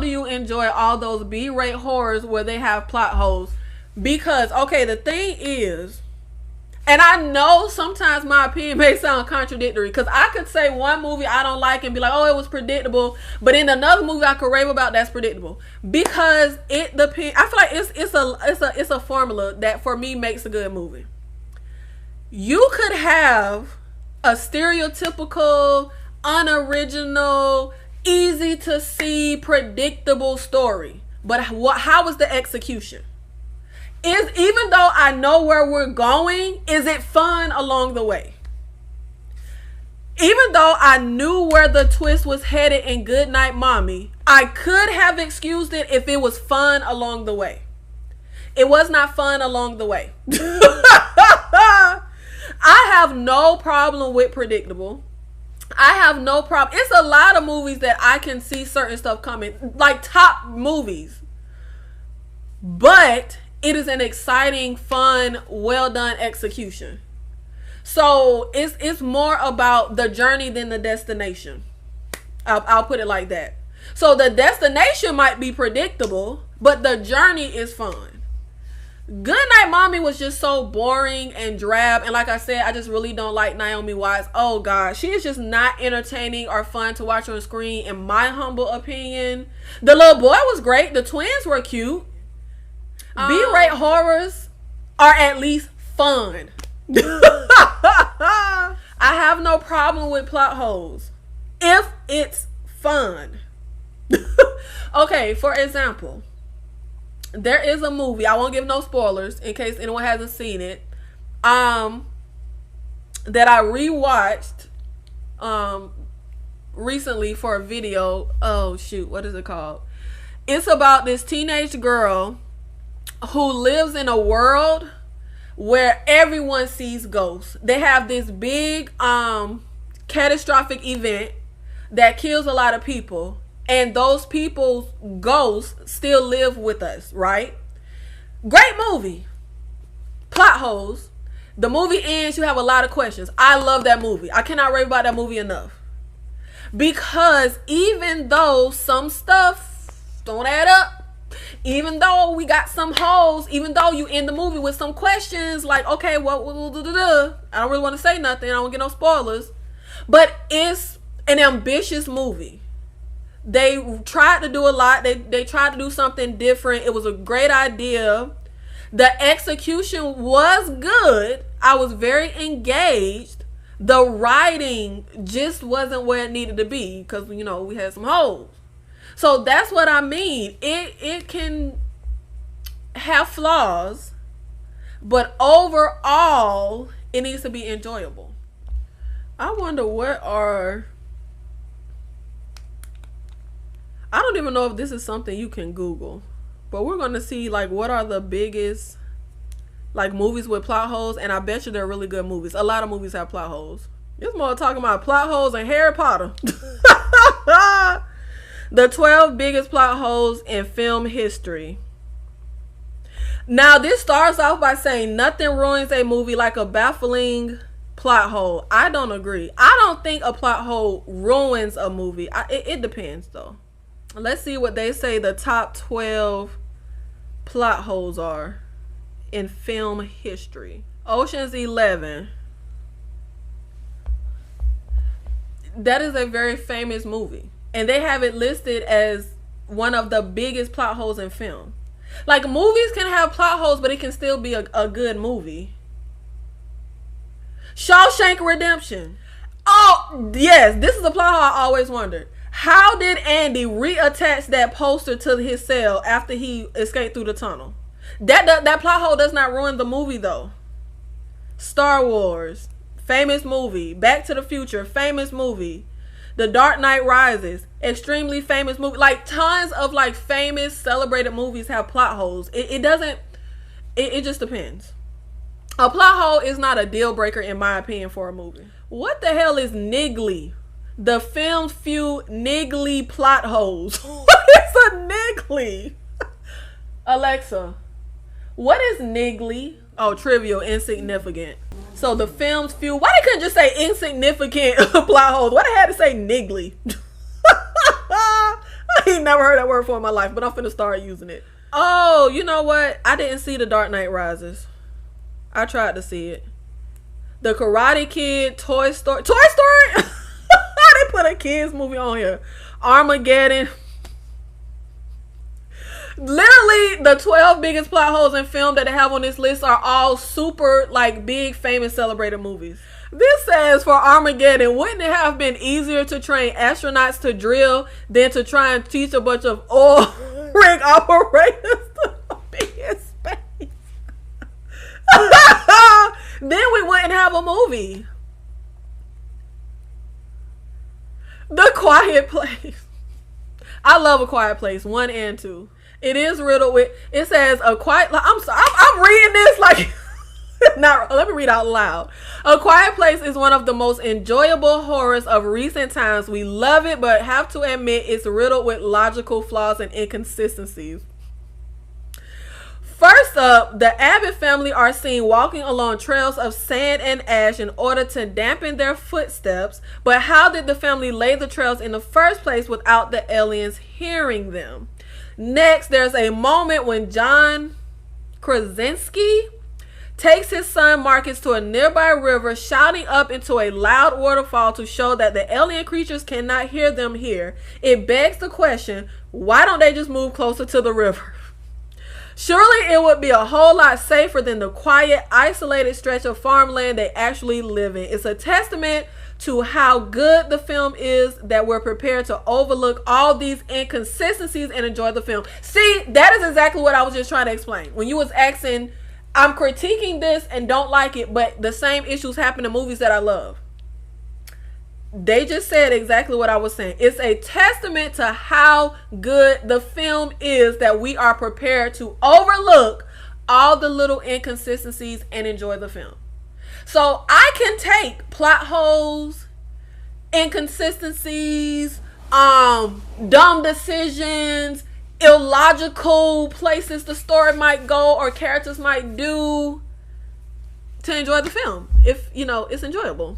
do you enjoy all those B-rate horrors where they have plot holes? Because, okay, the thing is, and I know sometimes my opinion may sound contradictory, because I could say one movie I don't like and be like, oh, it was predictable, but in another movie I could rave about that's predictable, because it depends. I feel like it's a formula that for me makes a good movie. You could have a stereotypical, unoriginal, easy to see, predictable story, but how is the execution? Even though I know where we're going, is it fun along the way? Even though I knew where the twist was headed in Goodnight Mommy, I could have excused it if it was fun along the way. It was not fun along the way. I have no problem with predictable. I have no problem. It's a lot of movies that I can see certain stuff coming, like top movies. But it is an exciting, fun, well done execution. So it's more about the journey than the destination. I'll put it like that. So the destination might be predictable, but the journey is fun. Goodnight Mommy was just so boring and drab, and like I said, I just really don't like Naomi Watts. Oh god, she is just not entertaining or fun to watch on screen, in my humble opinion. The little boy was great. The twins were cute. B-rate horrors are at least fun. I have no problem with plot holes if it's fun. Okay, for example, there is a movie, I won't give no spoilers in case anyone hasn't seen it, that I rewatched recently for a video. Oh shoot, what is it called? It's about this teenage girl who lives in a world where everyone sees ghosts. They have this big catastrophic event that kills a lot of people, and those people's ghosts still live with us, right? Great movie. Plot holes. The movie ends, you have a lot of questions. I love that movie. I cannot rave about that movie enough, because even though some stuff don't add up, even though we got some holes, even though you end the movie with some questions like, okay, what, I don't really want to say nothing, I don't get no spoilers, but it's an ambitious movie. They tried to do a lot. They tried to do something different. It was a great idea. The execution was good. I was very engaged. The writing just wasn't where it needed to be, because, you know, we had some holes. So that's what I mean. It can have flaws, but overall, it needs to be enjoyable. I wonder I don't even know if this is something you can Google, but we're going to see, like, what are the biggest, like, movies with plot holes, and I bet you they're really good movies. A lot of movies have plot holes. It's more talking about plot holes and Harry Potter. The 12 biggest plot holes in film history. Now, this starts off by saying nothing ruins a movie like a baffling plot hole. I don't agree. I don't think a plot hole ruins a movie. It depends, though. Let's see what they say the top 12 plot holes are in film history. Ocean's 11. That is a very famous movie, and they have it listed as one of the biggest plot holes in film. Like, movies can have plot holes, but it can still be a good movie. Shawshank Redemption. Oh, yes, this is a plot hole I always wondered. How did Andy reattach that poster to his cell after he escaped through the tunnel? That plot hole does not ruin the movie, though. Star Wars, famous movie. Back to the Future, famous movie. The Dark Knight Rises, extremely famous movie. Like, tons of, like, famous, celebrated movies have plot holes. It just depends. A plot hole is not a deal breaker, in my opinion, for a movie. What the hell is niggly? The film's few niggly plot holes. What is a niggly? Alexa, what is niggly? Oh, trivial, insignificant. So the film's few. Why they couldn't just say insignificant plot holes? Why they had to say niggly? ain't never heard that word before in my life, but I'm finna start using it. Oh, you know what? I didn't see The Dark Knight Rises. I tried to see it. The Karate Kid, Toy Story. Toy Story? They put a kids movie on here. Armageddon. Literally, the 12 biggest plot holes in film that they have on this list are all super, like, big, famous, celebrated movies. This says for Armageddon, wouldn't it have been easier to train astronauts to drill than to try and teach a bunch of oil rig operators to be in space? Then we wouldn't have a movie. The Quiet Place. I love A Quiet Place 1 and 2. It is riddled with. It says a quiet. I'm sorry. I'm reading this like. Not. Let me read out loud. A Quiet Place is one of the most enjoyable horrors of recent times. We love it, but have to admit it's riddled with logical flaws and inconsistencies. First up, the Abbott family are seen walking along trails of sand and ash in order to dampen their footsteps. But how did the family lay the trails in the first place without the aliens hearing them? Next, there's a moment when John Krasinski takes his son Marcus to a nearby river, shouting up into a loud waterfall to show that the alien creatures cannot hear them here. It begs the question, why don't they just move closer to the river? Surely it would be a whole lot safer than the quiet, isolated stretch of farmland they actually live in. It's a testament to how good the film is that we're prepared to overlook all these inconsistencies and enjoy the film. See, that is exactly what I was just trying to explain. When you was asking, I'm critiquing this and don't like it, but the same issues happen in movies that I love. They just said exactly what I was saying. It's a testament to how good the film is that we are prepared to overlook all the little inconsistencies and enjoy the film. So I can take plot holes, inconsistencies, dumb decisions, illogical places the story might go or characters might do to enjoy the film if, you know, it's enjoyable.